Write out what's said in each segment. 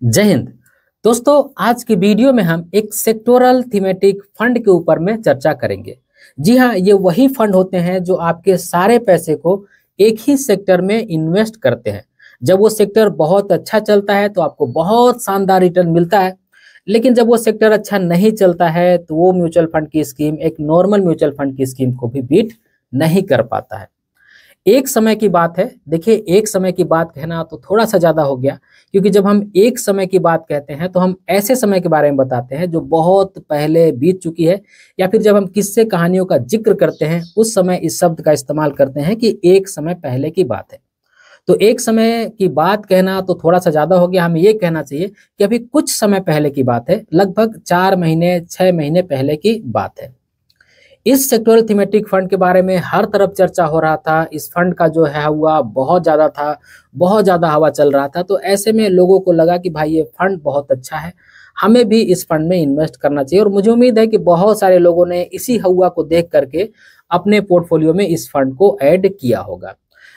जय हिंद। दोस्तों, आज की वीडियो में हम एक सेक्टोरल थीमेटिक फंड के ऊपर में चर्चा करेंगे। जी हाँ, ये वही फंड होते हैं जो आपके सारे पैसे को एक ही सेक्टर में इन्वेस्ट करते हैं। जब वो सेक्टर बहुत अच्छा चलता है तो आपको बहुत शानदार रिटर्न मिलता है, लेकिन जब वो सेक्टर अच्छा नहीं चलता है तो वो म्यूचुअल फंड की स्कीम एक नॉर्मल म्यूचुअल फंड की स्कीम को भी बीट नहीं कर पाता है। एक समय की बात है। देखिए, एक समय की बात कहना तो थोड़ा सा ज़्यादा हो गया, क्योंकि जब हम एक समय की बात कहते हैं तो हम ऐसे समय के बारे में बताते हैं जो बहुत पहले बीत चुकी है, या फिर जब हम किस्से कहानियों का जिक्र करते हैं उस समय इस शब्द का इस्तेमाल करते हैं कि एक समय पहले की बात है। तो एक समय की बात कहना तो थोड़ा सा ज़्यादा हो गया। हमें ये कहना चाहिए कि अभी कुछ समय पहले की बात है, लगभग 4 महीने 6 महीने पहले की बात है। इस सेक्टोरल थीमेटिक फंड के बारे में हर तरफ चर्चा हो रहा था। इस फंड का जो है हुआ बहुत ज़्यादा था, बहुत ज़्यादा हवा चल रहा था। तो ऐसे में लोगों को लगा कि भाई ये फंड बहुत अच्छा है, हमें भी इस फंड में इन्वेस्ट करना चाहिए। और मुझे उम्मीद है कि बहुत सारे लोगों ने इसी हवा को देख करके अपने पोर्टफोलियो में इस फंड को ऐड किया होगा।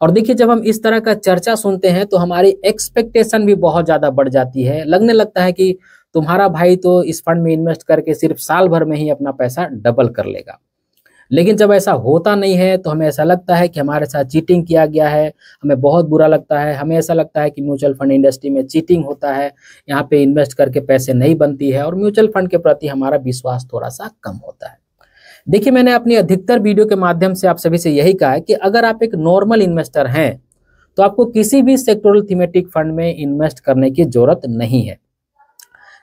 और देखिए, जब हम इस तरह का चर्चा सुनते हैं तो हमारी एक्सपेक्टेशन भी बहुत ज़्यादा बढ़ जाती है। लगने लगता है कि तुम्हारा भाई तो इस फंड में इन्वेस्ट करके सिर्फ साल भर में ही अपना पैसा डबल कर लेगा। लेकिन जब ऐसा होता नहीं है तो हमें ऐसा लगता है कि हमारे साथ चीटिंग किया गया है, हमें बहुत बुरा लगता है। हमें ऐसा लगता है कि म्यूचुअल फंड इंडस्ट्री में चीटिंग होता है, यहाँ पे इन्वेस्ट करके पैसे नहीं बनती है, और म्यूचुअल फंड के प्रति हमारा विश्वास थोड़ा सा कम होता है। देखिए, मैंने अपनी अधिकतर वीडियो के माध्यम से आप सभी से यही कहा है कि अगर आप एक नॉर्मल इन्वेस्टर हैं तो आपको किसी भी सेक्टोरल थीमेटिक फंड में इन्वेस्ट करने की जरूरत नहीं है।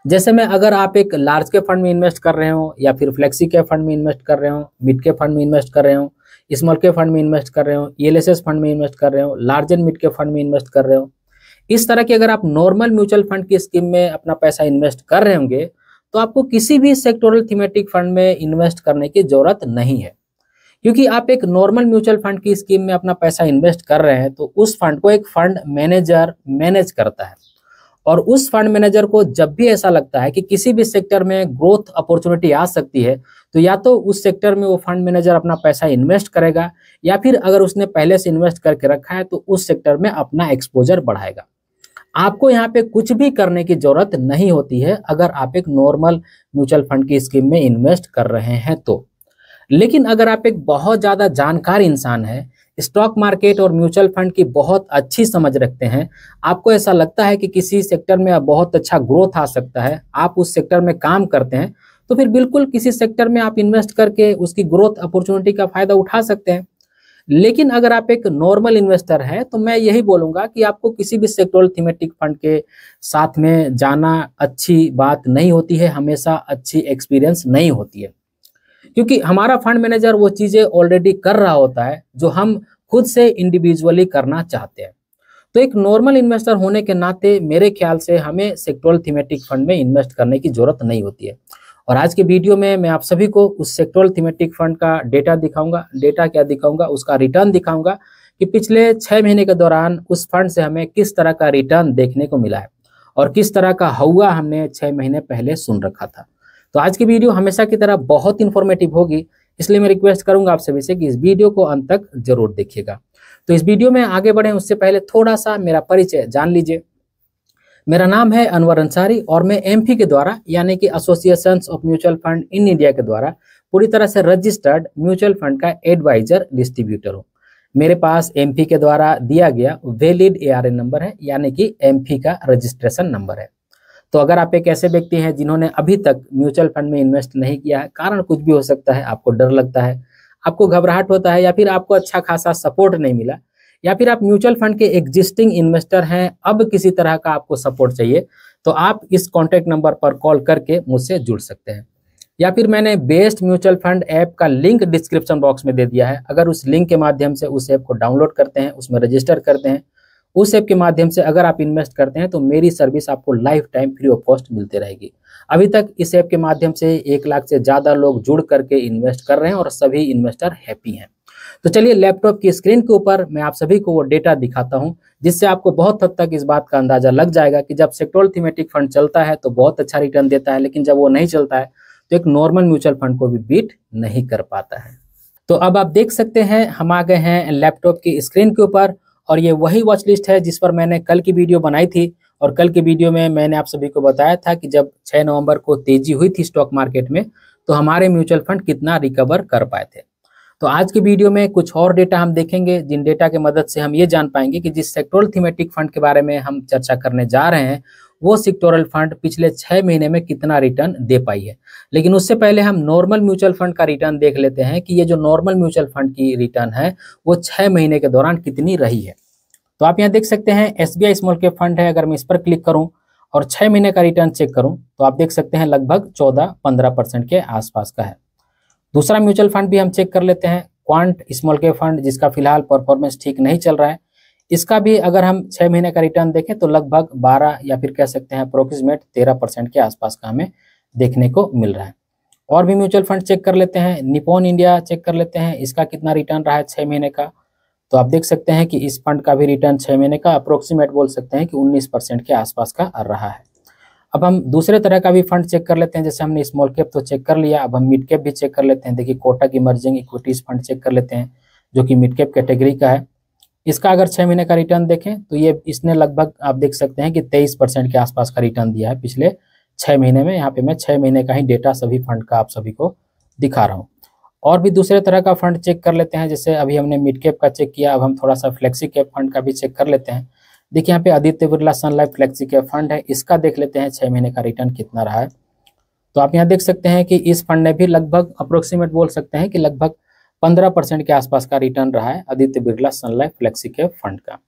जैसे में अगर आप एक लार्ज के फंड में इन्वेस्ट कर रहे हो, या फिर फ्लेक्सी के फंड में इन्वेस्ट कर रहे हो, मिड के फंड में इन्वेस्ट कर रहे हो, स्मॉल के फंड में इन्वेस्ट कर रहे हो, ईएलएसएस फंड में इन्वेस्ट कर रहे हो, लार्ज एंड मिड के फंड में इन्वेस्ट कर रहे हो, इस तरह की अगर आप नॉर्मल म्यूचुअल फंड की स्कीम में अपना पैसा इन्वेस्ट कर रहे होंगे तो आपको किसी भी सेक्टोरल थीमेटिक फंड में इन्वेस्ट करने की जरूरत नहीं है। क्योंकि आप एक नॉर्मल म्यूचुअल फंड की स्कीम में अपना पैसा इन्वेस्ट कर रहे हैं तो उस फंड को एक फंड मैनेजर मैनेज करता है। और उस फंड मैनेजर को जब भी ऐसा लगता है कि किसी भी सेक्टर में ग्रोथ अपॉर्चुनिटी आ सकती है, तो या तो उस सेक्टर में वो फंड मैनेजर अपना पैसा इन्वेस्ट करेगा, या फिर अगर उसने पहले से इन्वेस्ट करके रखा है तो उस सेक्टर में अपना एक्सपोजर बढ़ाएगा। आपको यहाँ पे कुछ भी करने की जरूरत नहीं होती है अगर आप एक नॉर्मल म्यूचुअल फंड की स्कीम में इन्वेस्ट कर रहे हैं तो। लेकिन अगर आप एक बहुत ज़्यादा जानकार इंसान हैं, स्टॉक मार्केट और म्यूचुअल फंड की बहुत अच्छी समझ रखते हैं, आपको ऐसा लगता है कि किसी सेक्टर में अब बहुत अच्छा ग्रोथ आ सकता है, आप उस सेक्टर में काम करते हैं, तो फिर बिल्कुल किसी सेक्टर में आप इन्वेस्ट करके उसकी ग्रोथ अपॉर्चुनिटी का फायदा उठा सकते हैं। लेकिन अगर आप एक नॉर्मल इन्वेस्टर हैं तो मैं यही बोलूँगा कि आपको किसी भी सेक्टोरल थीमेटिक फंड के साथ में जाना अच्छी बात नहीं होती है, हमेशा अच्छी एक्सपीरियंस नहीं होती है। क्योंकि हमारा फंड मैनेजर वो चीज़ें ऑलरेडी कर रहा होता है जो हम खुद से इंडिविजुअली करना चाहते हैं। तो एक नॉर्मल इन्वेस्टर होने के नाते मेरे ख्याल से हमें सेक्टोरल थीमेटिक फंड में इन्वेस्ट करने की जरूरत नहीं होती है। और आज के वीडियो में मैं आप सभी को उस सेक्टोरल थीमेटिक फंड का डेटा दिखाऊंगा। डेटा क्या दिखाऊंगा? उसका रिटर्न दिखाऊंगा कि पिछले 6 महीने के दौरान उस फंड से हमें किस तरह का रिटर्न देखने को मिला है, और किस तरह का हवा हमने 6 महीने पहले सुन रखा था। तो आज की वीडियो हमेशा की तरह बहुत इन्फॉर्मेटिव होगी, इसलिए मैं रिक्वेस्ट करूंगा आप सभी से कि इस वीडियो को अंत तक जरूर देखिएगा। तो इस वीडियो में आगे बढ़ें उससे पहले थोड़ा सा मेरा परिचय जान लीजिए। मेरा नाम है अनवर अंसारी और मैं एमफी के द्वारा, यानी कि association of mutual fund in India के द्वारा पूरी तरह से रजिस्टर्ड म्यूचुअल फंड का एडवाइजर डिस्ट्रीब्यूटर हूँ। मेरे पास एमफी के द्वारा दिया गया वैलिड एआरएन नंबर है, यानी कि एमफी का रजिस्ट्रेशन नंबर है। तो अगर आप एक ऐसे व्यक्ति हैं जिन्होंने अभी तक म्यूचुअल फंड में इन्वेस्ट नहीं किया है, कारण कुछ भी हो सकता है, आपको डर लगता है, आपको घबराहट होता है, या फिर आपको अच्छा खासा सपोर्ट नहीं मिला, या फिर आप म्यूचुअल फंड के एग्जिस्टिंग इन्वेस्टर हैं, अब किसी तरह का आपको सपोर्ट चाहिए, तो आप इस कॉन्टैक्ट नंबर पर कॉल करके मुझसे जुड़ सकते हैं। या फिर मैंने बेस्ट म्यूचुअल फंड ऐप का लिंक डिस्क्रिप्शन बॉक्स में दे दिया है। अगर उस लिंक के माध्यम से उस ऐप को डाउनलोड करते हैं, उसमें रजिस्टर करते हैं, उस ऐप के माध्यम से अगर आप इन्वेस्ट करते हैं तो मेरी सर्विस आपको life time free of cost मिलती रहेगी। अभी तक इस ऐप के माध्यम से 1 लाख से ज़्यादा लोग जुड़ करके इन्वेस्ट कर रहे हैं और सभी इन्वेस्टर हैप्पी हैं। तो चलिए, लैपटॉप की स्क्रीन के ऊपर मैं आप सभी को वो डेटा दिखाता हूं, जिससे आपको बहुत हद तक इस बात का अंदाजा लग जाएगा कि जब सेक्टोरल थीमेटिक फंड चलता है तो बहुत अच्छा रिटर्न देता है, लेकिन जब वो नहीं चलता है तो एक नॉर्मल म्यूचुअल फंड को भी बीट नहीं कर पाता है। तो अब आप देख सकते हैं, हम आ गए हैं लैपटॉप की स्क्रीन के ऊपर, और ये वही वॉच लिस्ट है जिस पर मैंने कल की वीडियो बनाई थी, और कल के वीडियो में मैंने आप सभी को बताया था कि जब 6 नवंबर को तेजी हुई थी स्टॉक मार्केट में, तो हमारे म्यूचुअल फंड कितना रिकवर कर पाए थे। तो आज के वीडियो में कुछ और डेटा हम देखेंगे, जिन डेटा की मदद से हम ये जान पाएंगे कि जिस सेक्टोरल थीमेटिक फंड के बारे में हम चर्चा करने जा रहे हैं, वो सेक्टोरल फंड पिछले 6 महीने में कितना रिटर्न दे पाई है। लेकिन उससे पहले हम नॉर्मल म्यूचुअल फंड का रिटर्न देख लेते हैं कि ये जो नॉर्मल म्यूचुअल फंड की रिटर्न है वो 6 महीने के दौरान कितनी रही है। तो आप यहाँ देख सकते हैं SBI स्मॉल कैप फंड है। अगर मैं इस पर क्लिक करूं और 6 महीने का रिटर्न चेक करूं तो आप देख सकते हैं लगभग 14-15% के आसपास का है। दूसरा म्यूचुअल फंड भी हम चेक कर लेते हैं, क्वांट स्मॉल कैप फंड, जिसका फिलहाल परफॉर्मेंस ठीक नहीं चल रहा है। इसका भी अगर हम 6 महीने का रिटर्न देखें तो लगभग 12 या फिर कह सकते हैं अप्रोक्सीमेट 13% के आसपास का हमें देखने को मिल रहा है। और भी म्यूचुअल फंड चेक कर लेते हैं, निपॉन इंडिया चेक कर लेते हैं, इसका कितना रिटर्न रहा है 6 महीने का। तो आप देख सकते हैं कि इस फंड का भी रिटर्न 6 महीने का अप्रोक्सीमेट बोल सकते हैं कि 19% के आसपास का रहा है। अब हम दूसरे तरह का भी फंड चेक कर लेते हैं, जैसे हमने स्मॉल कैप तो चेक कर लिया, अब हम मिड कैप भी चेक कर लेते हैं। देखिए Kotak emerging equities fund check कर लेते हैं, जो कि मिड कैप कैटेगरी का है। इसका अगर 6 महीने का रिटर्न देखें तो ये इसने लगभग आप देख सकते हैं कि 23% के आसपास का रिटर्न दिया है पिछले 6 महीने में। यहाँ पे मैं 6 महीने का ही डेटा सभी फंड का आप सभी को दिखा रहा हूँ। और भी दूसरे तरह का फंड चेक कर लेते हैं, जैसे अभी हमने मिड कैप का चेक किया, अब हम थोड़ा सा फ्लेक्सी कैप फंड का भी चेक कर लेते हैं। देखिए यहाँ पे आदित्य बिरला सन लाइफ फ्लेक्सी कैप फंड है, इसका देख लेते हैं 6 महीने का रिटर्न कितना रहा है। तो आप यहाँ देख सकते हैं कि इस फंड ने भी लगभग अप्रोक्सीमेट बोल सकते हैं कि लगभग 15% के आसपास का रिटर्न रहा है आदित्य बिरला सन लाइफ फ्लेक्सी कैप फंड का।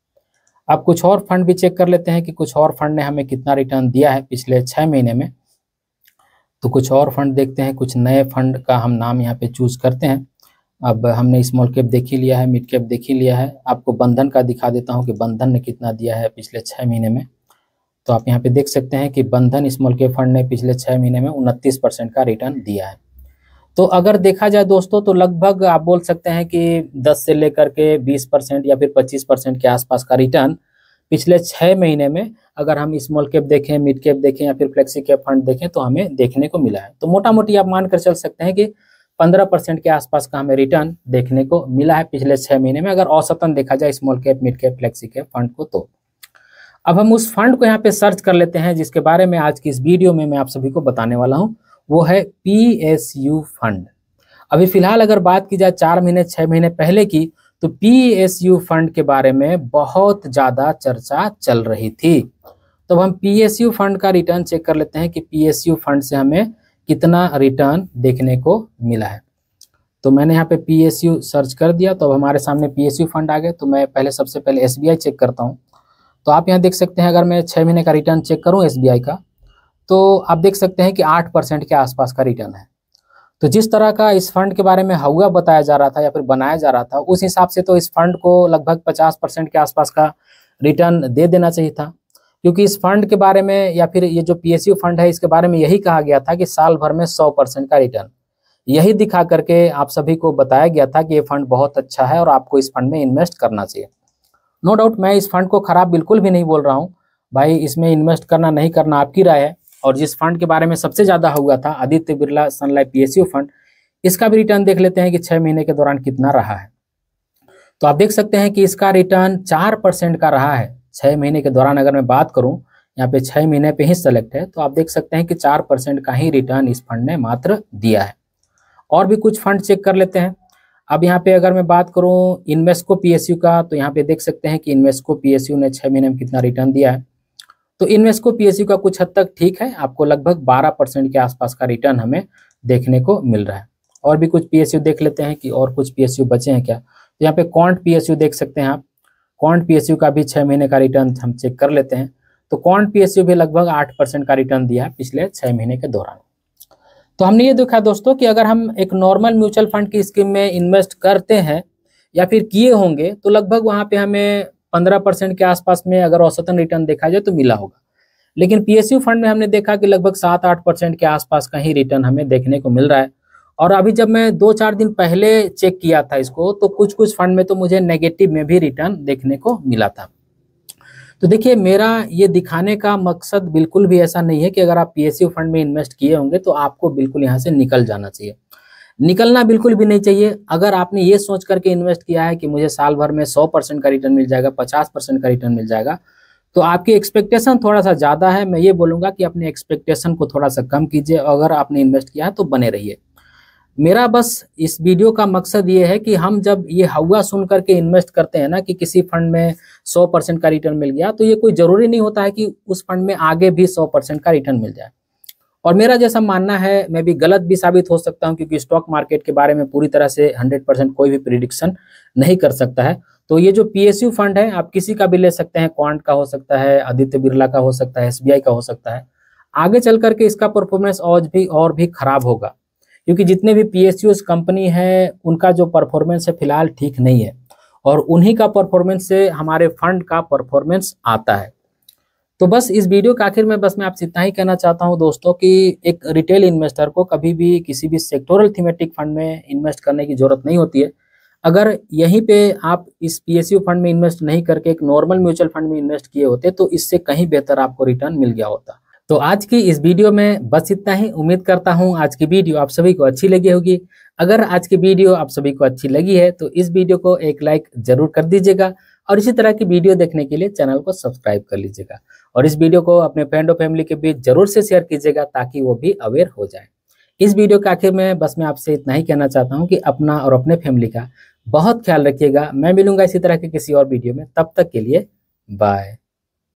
अब कुछ और फंड भी चेक कर लेते हैं कि कुछ और फंड ने हमें कितना रिटर्न दिया है पिछले 6 महीने में। तो कुछ और फंड देखते हैं, कुछ नए फंड का हम नाम यहाँ पे चूज करते हैं। अब हमने स्मॉल कैप देख ही लिया है, मिड कैप देख ही लिया है। आपको बंधन का दिखा देता हूँ कि बंधन ने कितना दिया है पिछले 6 महीने में। तो आप यहाँ पे देख सकते हैं कि बंधन स्मॉल कैप फंड ने पिछले 6 महीने में 29% का रिटर्न दिया है। तो अगर देखा जाए दोस्तों तो लगभग आप बोल सकते हैं कि 10 से लेकर के 20% या फिर 25% के आसपास का रिटर्न पिछले 6 महीने में अगर हम स्मॉल कैप देखें, मिड कैप देखें या फिर फ्लेक्सी कैप फंड देखें तो हमें देखने को मिला है। तो मोटा मोटी आप मानकर चल सकते हैं कि 15% के आसपास का हमें रिटर्न देखने को मिला है पिछले 6 महीने में, अगर औसतन देखा जाए small cap, mid cap, flexi cap fund को। तो अब हम उस फंड को यहाँ पे सर्च कर लेते हैं जिसके बारे में आज की इस वीडियो में मैं आप सभी को बताने वाला हूँ, वो है PSU फंड। अभी फिलहाल अगर बात की जाए 4 महीने 6 महीने पहले की, तो PSU फंड के बारे में बहुत ज्यादा चर्चा चल रही थी। तो हम PSU फंड का रिटर्न चेक कर लेते हैं कि PSU फंड से हमें कितना रिटर्न देखने को मिला है। तो मैंने यहाँ पे PSU सर्च कर दिया, तो अब हमारे सामने PSU फंड आ गए। तो मैं सबसे पहले SBI चेक करता हूँ। तो आप यहाँ देख सकते हैं अगर मैं 6 महीने का रिटर्न चेक करूँ SBI का, तो आप देख सकते हैं कि 8% के आसपास का रिटर्न है। तो जिस तरह का इस फंड के बारे में हुआ बताया जा रहा था या फिर बनाया जा रहा था, उस हिसाब से तो इस फंड को लगभग 50% के आसपास का रिटर्न दे देना चाहिए था, क्योंकि इस फंड के बारे में या फिर ये जो PSU फंड है इसके बारे में यही कहा गया था कि साल भर में 100% का रिटर्न, यही दिखा करके आप सभी को बताया गया था कि ये फंड बहुत अच्छा है और आपको इस फंड में इन्वेस्ट करना चाहिए। नो डाउट मैं इस फंड को खराब बिल्कुल भी नहीं बोल रहा हूँ भाई, इसमें इन्वेस्ट करना नहीं करना आपकी राय है। और जिस फंड के बारे में सबसे ज्यादा हुआ था आदित्य बिरला सन लाइफ PSU फंड, इसका भी रिटर्न देख लेते हैं कि 6 महीने के दौरान कितना रहा है। तो आप देख सकते हैं कि इसका रिटर्न 4% का रहा है 6 महीने के दौरान। अगर मैं बात करूं, यहाँ पे 6 महीने पे ही सेलेक्ट है, तो आप देख सकते हैं कि 4% का ही रिटर्न इस फंड ने मात्र दिया है। और भी कुछ फंड चेक कर लेते हैं। अब यहाँ पे अगर मैं बात करूं इन्वेस्को PSU का, तो यहाँ पे देख सकते हैं कि इन्वेस्को PSU ने 6 महीने में कितना रिटर्न दिया है। तो इन्वेस्को PSU का कुछ हद तक ठीक है, आपको लगभग 12% के आसपास का रिटर्न हमें देखने को मिल रहा है। और भी कुछ PSU देख लेते हैं कि और कुछ PSU बचे हैं क्या। तो यहाँ पे क्वांट PSU देख सकते हैं आप, क्वांट PSU का भी 6 महीने का रिटर्न हम चेक कर लेते हैं। तो क्वांट PSU भी लगभग 8% का रिटर्न दिया है पिछले 6 महीने के दौरान। तो हमने ये देखा दोस्तों कि अगर हम एक नॉर्मल म्यूचुअल फंड की स्कीम में इन्वेस्ट करते हैं या फिर किए होंगे, तो लगभग वहाँ पे हमें 15% के आसपास में अगर औसतन रिटर्न देखा जाए तो मिला होगा। लेकिन PSU फंड में हमने देखा कि लगभग 7-8% के आसपास का ही रिटर्न हमें देखने को मिल रहा है। और अभी जब मैं 2-4 दिन पहले चेक किया था इसको, तो कुछ फंड में तो मुझे नेगेटिव में भी रिटर्न देखने को मिला था। तो देखिए मेरा ये दिखाने का मकसद बिल्कुल भी ऐसा नहीं है कि अगर आप PSU फंड में इन्वेस्ट किए होंगे तो आपको बिल्कुल यहाँ से निकल जाना चाहिए। निकलना बिल्कुल भी नहीं चाहिए। अगर आपने ये सोच करके इन्वेस्ट किया है कि मुझे साल भर में 100% का रिटर्न मिल जाएगा, 50% का रिटर्न मिल जाएगा, तो आपकी एक्सपेक्टेशन थोड़ा सा ज़्यादा है। मैं ये बोलूँगा कि अपने एक्सपेक्टेशन को थोड़ा सा कम कीजिए। अगर आपने इन्वेस्ट किया है तो बने रहिए। मेरा बस इस वीडियो का मकसद ये है कि हम जब ये हवा सुन करके इन्वेस्ट करते हैं ना कि किसी फंड में 100% का रिटर्न मिल गया, तो ये कोई ज़रूरी नहीं होता है कि उस फंड में आगे भी 100% का रिटर्न मिल जाए। और मेरा जैसा मानना है, मैं भी गलत भी साबित हो सकता हूँ, क्योंकि स्टॉक मार्केट के बारे में पूरी तरह से 100% कोई भी प्रिडिक्शन नहीं कर सकता है। तो ये जो पीएसयू फंड है, आप किसी का भी ले सकते हैं, क्वांट का हो सकता है, आदित्य बिरला का हो सकता है, एसबीआई का हो सकता है। आगे चल करके इसका परफॉर्मेंस और भी खराब होगा, क्योंकि जितने भी पीएसयू कंपनी है उनका जो परफॉर्मेंस है फिलहाल ठीक नहीं है, और उन्हीं का परफॉर्मेंस से हमारे फंड का परफॉर्मेंस आता है। तो बस इस वीडियो के आखिर में बस मैं आपसे इतना ही कहना चाहता हूं दोस्तों कि एक रिटेल इन्वेस्टर को कभी भी किसी भी सेक्टोरल थीमेटिक फंड में इन्वेस्ट करने की जरूरत नहीं होती है। अगर यहीं पे आप इस पीएसयू फंड में इन्वेस्ट नहीं करके एक नॉर्मल म्यूचुअल फंड में इन्वेस्ट किए होते तो इससे कहीं बेहतर आपको रिटर्न मिल गया होता। तो आज की इस वीडियो में बस इतना ही। उम्मीद करता हूँ आज की वीडियो आप सभी को अच्छी लगी होगी। अगर आज की वीडियो आप सभी को अच्छी लगी है तो इस वीडियो को एक लाइक जरूर कर दीजिएगा, और इसी तरह की वीडियो देखने के लिए चैनल को सब्सक्राइब कर लीजिएगा, और इस वीडियो को अपने फ्रेंड और फैमिली के बीच जरूर से शेयर कीजिएगा ताकि वो भी अवेयर हो जाए। इस वीडियो के आखिर में बस मैं आपसे इतना ही कहना चाहता हूँ कि अपना और अपने फैमिली का बहुत ख्याल रखिएगा। मैं मिलूंगा इसी तरह के किसी और वीडियो में, तब तक के लिए बाय।